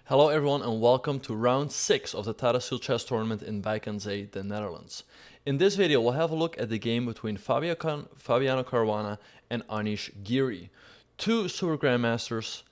Hello everyone and welcome to round 6 of the Tata Steel Chess Tournament in Wijk aan Zee, the Netherlands. In this video we'll have a look at the game between Fabiano Caruana and Anish Giri, two super grandmasters.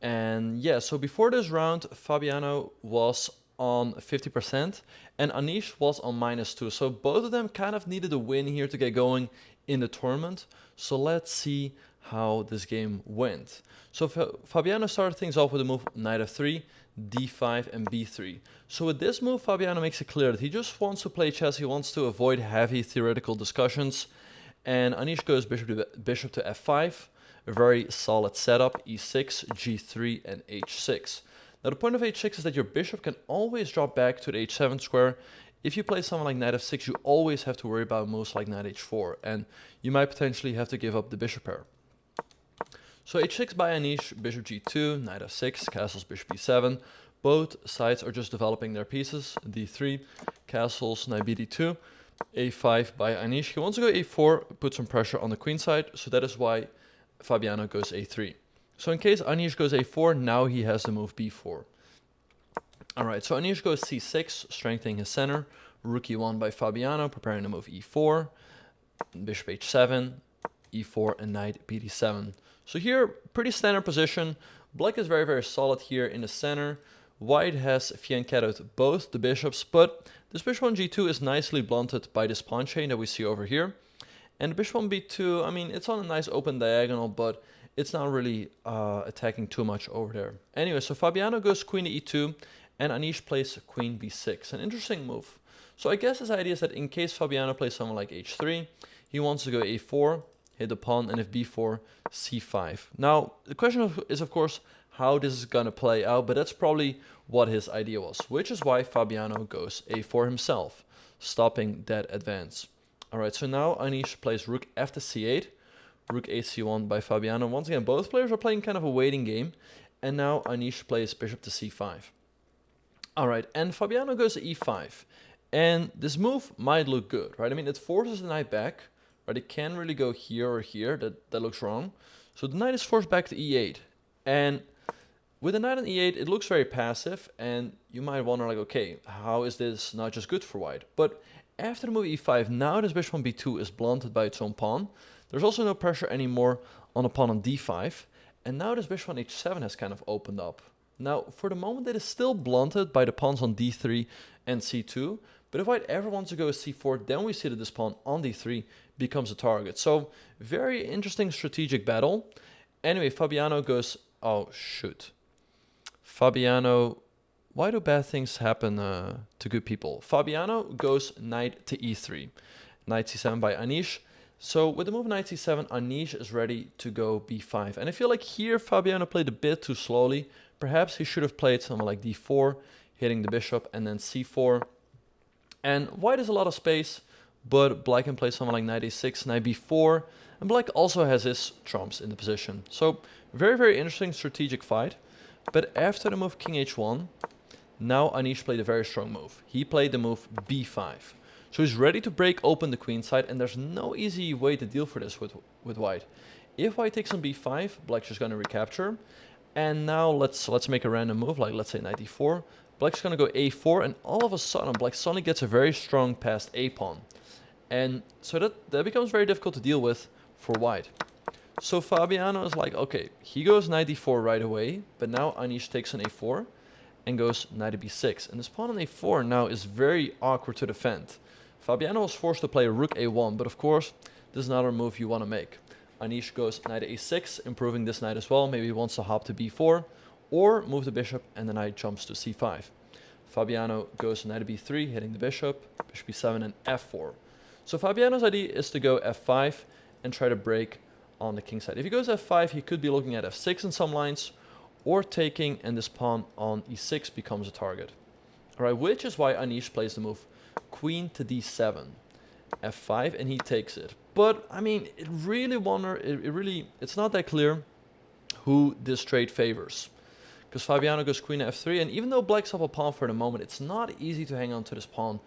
And yeah, so before this round Fabiano was on 50% and Anish was on -2. So both of them kind of needed a win here to get going in the tournament. So let's see how this game went. So Fabiano started things off with a move knight f3, d5 and b3. So with this move Fabiano makes it clear that he just wants to play chess, he wants to avoid heavy theoretical discussions. And Anish goes bishop to f5, a very solid setup, e6, g3 and h6. Now the point of h6 is that your bishop can always drop back to the h7 square. If you play something like knight f6, you always have to worry about moves like knight h4, and you might potentially have to give up the bishop pair. So h6 by Anish, bishop g2, knight f6, castles bishop e7. Both sides are just developing their pieces. d3, castles, knight bd2, a5 by Anish. He wants to go a4, put some pressure on the queen side, so that is why Fabiano goes a3. So in case Anish goes a4, now he has the move b4. Alright, so Anish goes c6, strengthening his center. Rook e1 by Fabiano, preparing the move e4, bishop h7, e4 and knight bd7. So here, pretty standard position. Black is very solid here in the center. White has fianchettoed both the bishops, but this bishop on g2 is nicely blunted by this pawn chain that we see over here. And the bishop on b2, I mean, it's on a nice open diagonal, but it's not really attacking too much over there. Anyway, so Fabiano goes queen to e2, and Anish plays queen b6, an interesting move. So I guess his idea is that in case Fabiano plays something like h3, he wants to go a4, hit the pawn, and if b4, c5. Now, the question is, of course, how this is going to play out, but that's probably what his idea was, which is why Fabiano goes a4 himself, stopping that advance. Alright, so now Anish plays rook f to c8, rook ac1 by Fabiano. Once again, both players are playing kind of a waiting game, and now Anish plays bishop to c5. Alright, and Fabiano goes to e5, and this move might look good, right? I mean, it forces the knight back, right? It can really go here or here, that looks wrong. So the knight is forced back to e8, and with the knight on e8, it looks very passive, and you might wonder, like, okay, how is this not just good for white? But after the move e5, now this bishop on b2 is blunted by its own pawn. There's also no pressure anymore on the pawn on d5, and now this bishop on h7 has kind of opened up. Now, for the moment, it is still blunted by the pawns on d3 and c2, but if white ever wants to go c4, then we see that this pawn on d3 becomes a target. So, very interesting strategic battle. Anyway, Fabiano goes... Oh, shoot. Fabiano... Why do bad things happen to good people? Fabiano goes knight to e3. Knight c7 by Anish. So, with the move knight c7, Anish is ready to go b5. And I feel like here Fabiano played a bit too slowly. Perhaps he should have played something like d4, hitting the bishop, and then c4. And white has a lot of space, but black can play something like knight a6, knight b4, and black also has his trumps in the position. So very interesting strategic fight. But after the move king h1, now Anish played a very strong move. He played the move b5. So he's ready to break open the queen side, and there's no easy way to deal for this with white. If white takes on b5, black's just going to recapture. And now let's make a random move, like let's say knight e4. Black's going to go a4, and all of a sudden, black suddenly gets a very strong passed a pawn. And so that becomes very difficult to deal with for white. So Fabiano is like, okay, he goes knight d4 right away, but now Anish takes on a4 and goes knight to b6. And this pawn on a4 now is very awkward to defend. Fabiano was forced to play rook a1, but of course, this is not a move you want to make. Anish goes knight to a6, improving this knight as well. Maybe he wants to hop to b4, or move the bishop and the knight jumps to c5. Fabiano goes knight to b3, hitting the bishop, bishop b7 and f4. So Fabiano's idea is to go f5 and try to break on the king side. If he goes f5, he could be looking at f6 in some lines, or taking, and this pawn on e6 becomes a target. Alright, which is why Anish plays the move queen to d7, f5, and he takes it. But I mean, it's not that clear who this trade favors, because Fabiano goes queen to f3, and even though black's up a pawn for the moment, it's not easy to hang on to this pawn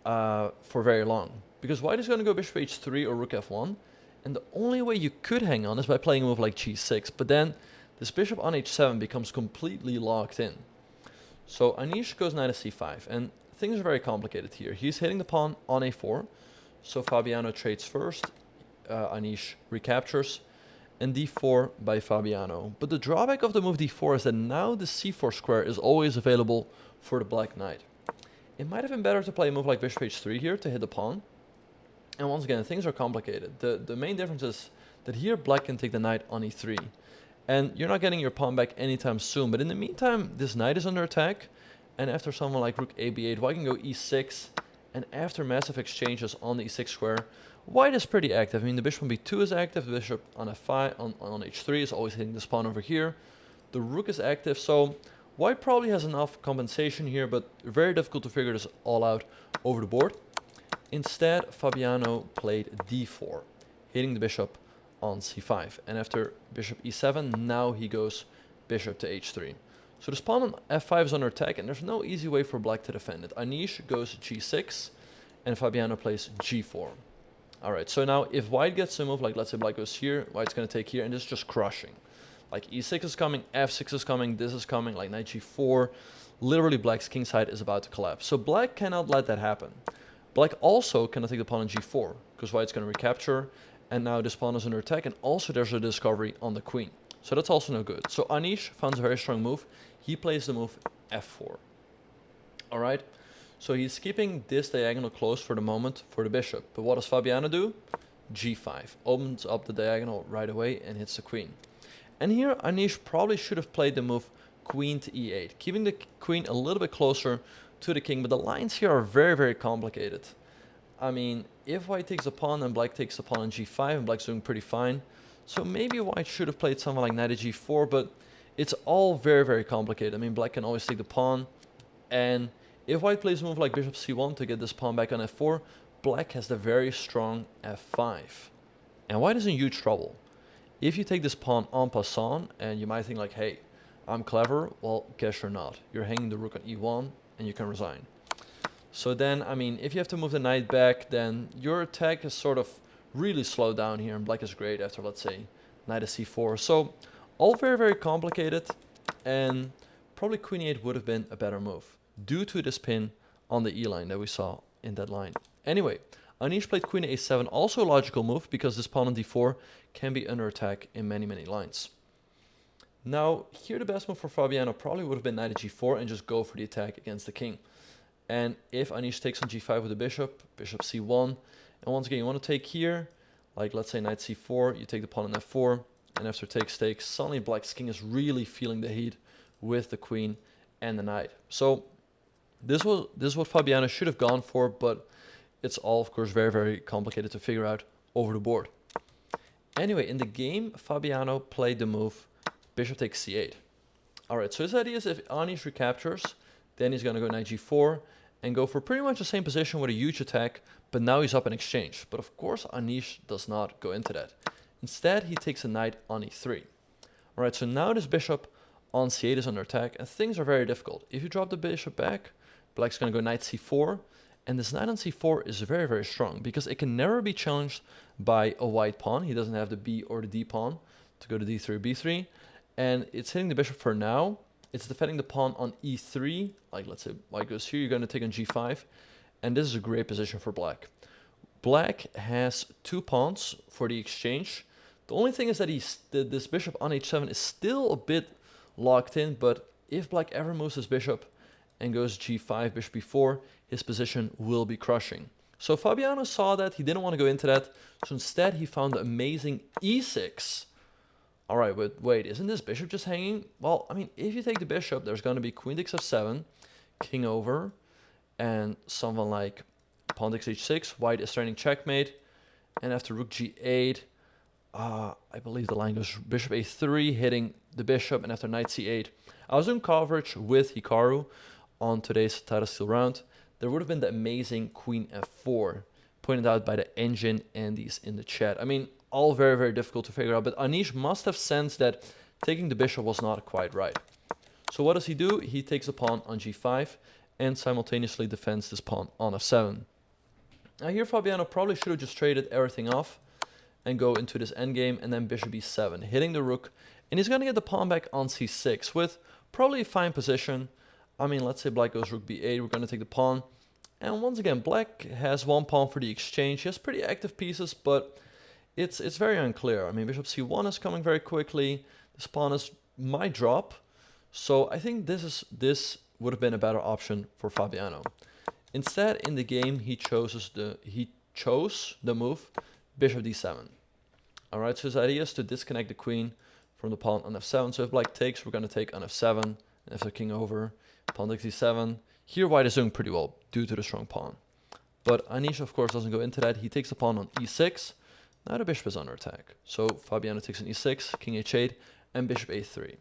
for very long, because white is going to go bishop h3 or rook f1, and the only way you could hang on is by playing a move like g6, but then this bishop on h7 becomes completely locked in. So Anish goes knight to c5, and things are very complicated here. He's hitting the pawn on a4, so Fabiano trades first, Anish recaptures, and d4 by Fabiano. But the drawback of the move d4 is that now the c4 square is always available for the black knight. It might have been better to play a move like bishop h3 here to hit the pawn. And once again, things are complicated. The main difference is that here black can take the knight on e3. And you're not getting your pawn back anytime soon. But in the meantime, this knight is under attack. And after someone like rook a b8, white can go e6. And after massive exchanges on the e6 square, white is pretty active. I mean, the bishop on b2 is active. The bishop on f5, on h3 is always hitting this pawn over here. The rook is active. So white probably has enough compensation here, but very difficult to figure this all out over the board. Instead, Fabiano played d4, hitting the bishop on c5. And after bishop e7, now he goes bishop to h3. So this pawn on f5 is under attack, and there's no easy way for black to defend it. Anish goes g6, and Fabiano plays g4. Alright, so now if white gets a move, like let's say black goes here, white's going to take here, and this is just crushing. Like e6 is coming, f6 is coming, this is coming, like knight g4. Literally black's king side is about to collapse. So black cannot let that happen. Black also cannot take the pawn on g4, because white's going to recapture, and now this pawn is under attack, and also there's a discovery on the queen. So that's also no good. So Anish finds a very strong move. He plays the move f4. Alright, so he's keeping this diagonal closed for the moment for the bishop. But what does Fabiano do? g5. Opens up the diagonal right away and hits the queen. And here Anish probably should have played the move queen to e8, keeping the queen a little bit closer to the king, but the lines here are very, very complicated. I mean, if white takes a pawn, then black takes the pawn on g5, and black's doing pretty fine. So maybe white should have played something like knight to g4, but it's all very, very complicated. I mean, black can always take the pawn, and if white plays a move like bishop c1 to get this pawn back on f4, black has the very strong f5. And white is in huge trouble. If you take this pawn en passant, and you might think like, hey, I'm clever, well, guess you're not. You're hanging the rook on e1, and you can resign. So then, I mean, if you have to move the knight back, then your attack is sort of really slowed down here, and black is great after, let's say, knight to c4. So, all very, very complicated, and probably queen e8 would have been a better move, due to this pin on the e line that we saw in that line. Anyway, Anish played queen to a7, also a logical move, because this pawn on d4 can be under attack in many, many lines. Now, here the best move for Fabiano probably would have been knight to g4 and just go for the attack against the king. And if Anish takes on g5 with the bishop, bishop c1, and once again you want to take here, like let's say knight c4, you take the pawn on f4, and after takes, suddenly black's king is really feeling the heat with the queen and the knight. So this is what Fabiano should have gone for, but it's all of course very, very complicated to figure out over the board. Anyway, in the game, Fabiano played the move bishop takes c8. Alright, so his idea is if Anish recaptures, then he's going to go knight g4 and go for pretty much the same position with a huge attack, but now he's up in exchange. But of course, Anish does not go into that. Instead, he takes a knight on e3. Alright, so now this bishop on c8 is under attack, and things are very difficult. If you drop the bishop back, black's going to go knight c4, and this knight on c4 is very, very strong, because it can never be challenged by a white pawn. He doesn't have the b or the d pawn to go to d3 or b3, and it's hitting the bishop for now. It's defending the pawn on e3, like let's say white goes here, you're going to take on g5, and this is a great position for black. Black has two pawns for the exchange. The only thing is that this bishop on h7 is still a bit locked in, but if black ever moves his bishop and goes g5, bishop b4, his position will be crushing. So Fabiano saw that, he didn't want to go into that, so instead he found the amazing e6. Alright, but wait, isn't this bishop just hanging? Well, I mean, if you take the bishop, there's going to be queen takes f7, king over, and something like pawn takes h6, white is threatening checkmate, and after rook g8, I believe the line goes bishop a3, hitting the bishop, and after knight c8. I was doing coverage with Hikaru on today's Tata Steel round. There would have been the amazing queen f4, pointed out by the engine Andes in the chat. I mean, all very, very difficult to figure out, but Anish must have sensed that taking the bishop was not quite right. So what does he do? He takes a pawn on g5 and simultaneously defends this pawn on f7. Now here Fabiano probably should have just traded everything off and go into this endgame, and then bishop e7, hitting the rook, and he's going to get the pawn back on c6 with probably a fine position. I mean, let's say black goes rook b8, we're going to take the pawn. And once again, black has one pawn for the exchange. He has pretty active pieces, but it's very unclear. I mean, bishop c1 is coming very quickly. This pawn might drop. So I think this would have been a better option for Fabiano. Instead, in the game, he chose the move bishop d7. All right, so his idea is to disconnect the queen from the pawn on f7. So if black takes, we're going to take on f7, and after king over, pawn takes d7. Here, white is doing pretty well due to the strong pawn. But Anish, of course, doesn't go into that. He takes the pawn on e6. Now the bishop is under attack. So Fabiano takes an e6, king h8, and bishop a3.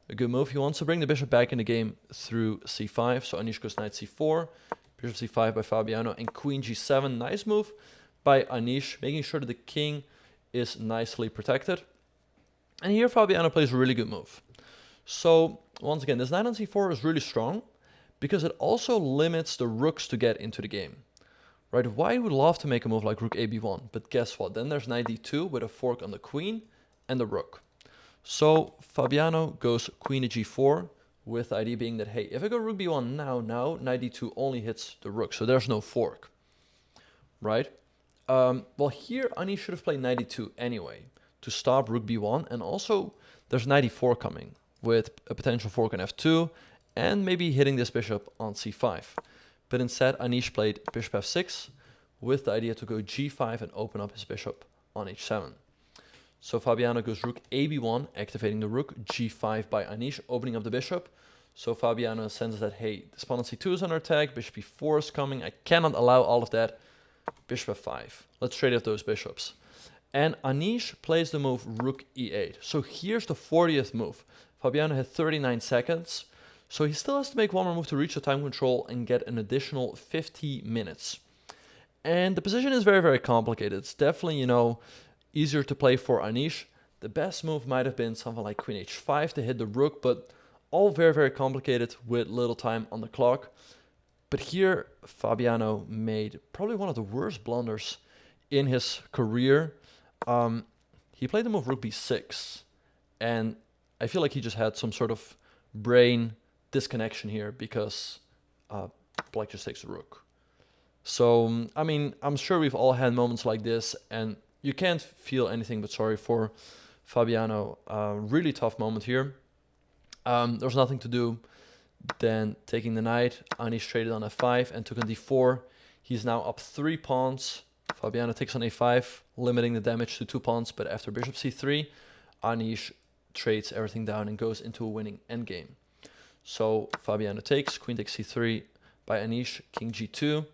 A good move. He wants to bring the bishop back in the game through c5. So Anish goes knight c4, bishop c5 by Fabiano, and queen g7. Nice move by Anish, making sure that the king is nicely protected. And here Fabiano plays a really good move. So once again, this knight on c4 is really strong because it also limits the rooks to get into the game. Right? White would love to make a move like rook a b1, but guess what? Then there's knight d2 with a fork on the queen and the rook. So Fabiano goes queen to g4 with the idea being that, hey, if I go rook b1 now knight d2 only hits the rook, so there's no fork, right? Well, here Anish should have played knight d2 anyway to stop rook b1, and also there's knight e4 coming with a potential fork on f2 and maybe hitting this bishop on c5. But instead, Anish played bishop f6 with the idea to go g5 and open up his bishop on h7. So Fabiano goes rook a b1, activating the rook, g5 by Anish, opening up the bishop. So Fabiano senses that, hey, this pawn on c2 is under attack, bishop e4 is coming, I cannot allow all of that. Bishop f5. Let's trade off those bishops. And Anish plays the move rook e8. So here's the 40th move. Fabiano had 39 seconds. So he still has to make one more move to reach the time control and get an additional 50 minutes. And the position is very, very complicated. It's definitely, easier to play for Anish. The best move might have been something like queen h5 to hit the rook, but all very, very complicated with little time on the clock. But here, Fabiano made probably one of the worst blunders in his career. He played the move rook b6, and I feel like he just had some sort of brain disconnection here because black just takes the rook. So, I mean, I'm sure we've all had moments like this, and you can't feel anything but sorry for Fabiano. Really tough moment here. There's nothing to do than taking the knight. Anish traded on f5 and took on d4. He's now up 3 pawns. Fabiano takes on a5, limiting the damage to 2 pawns, but after bishop c3, Anish trades everything down and goes into a winning endgame. So Fabiano takes, queen takes c3 by Anish, king g2.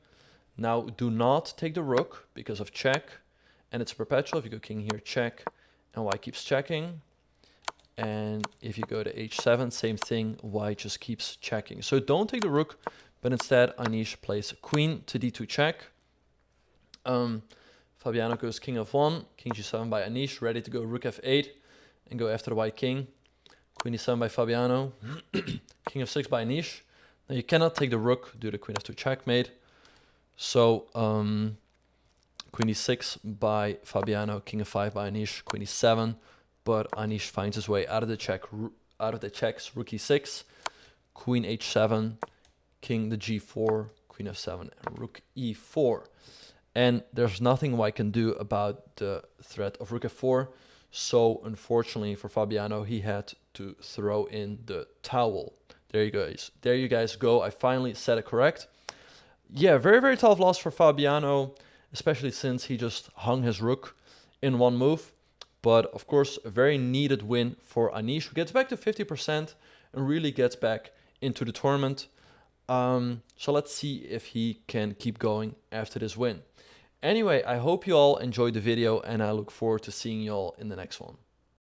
Now do not take the rook because of check, and it's perpetual. If you go king here, check, and white keeps checking. And if you go to h7, same thing, white just keeps checking. So don't take the rook, but instead Anish plays queen to d2 check. Fabiano goes king f1, king g7 by Anish, ready to go rook f8 and go after the white king. Queen e7 by Fabiano, king f6 by Anish. Now you cannot take the rook due to queen f2 checkmate. So queen e6 by Fabiano, king f5 by Anish, queen e7. But Anish finds his way out of the checks, rook e6, queen h7, king to g4, queen f7, and rook e4. And there's nothing white can do about the threat of rook f4. So unfortunately for Fabiano, he had to throw in the towel. There you guys go. I finally said it correct. Yeah, very, very tough loss for Fabiano, especially since he just hung his rook in one move. But of course, a very needed win for Anish, who gets back to 50% and really gets back into the tournament. So let's see if he can keep going after this win. Anyway, I hope you all enjoyed the video, and I look forward to seeing you all in the next one.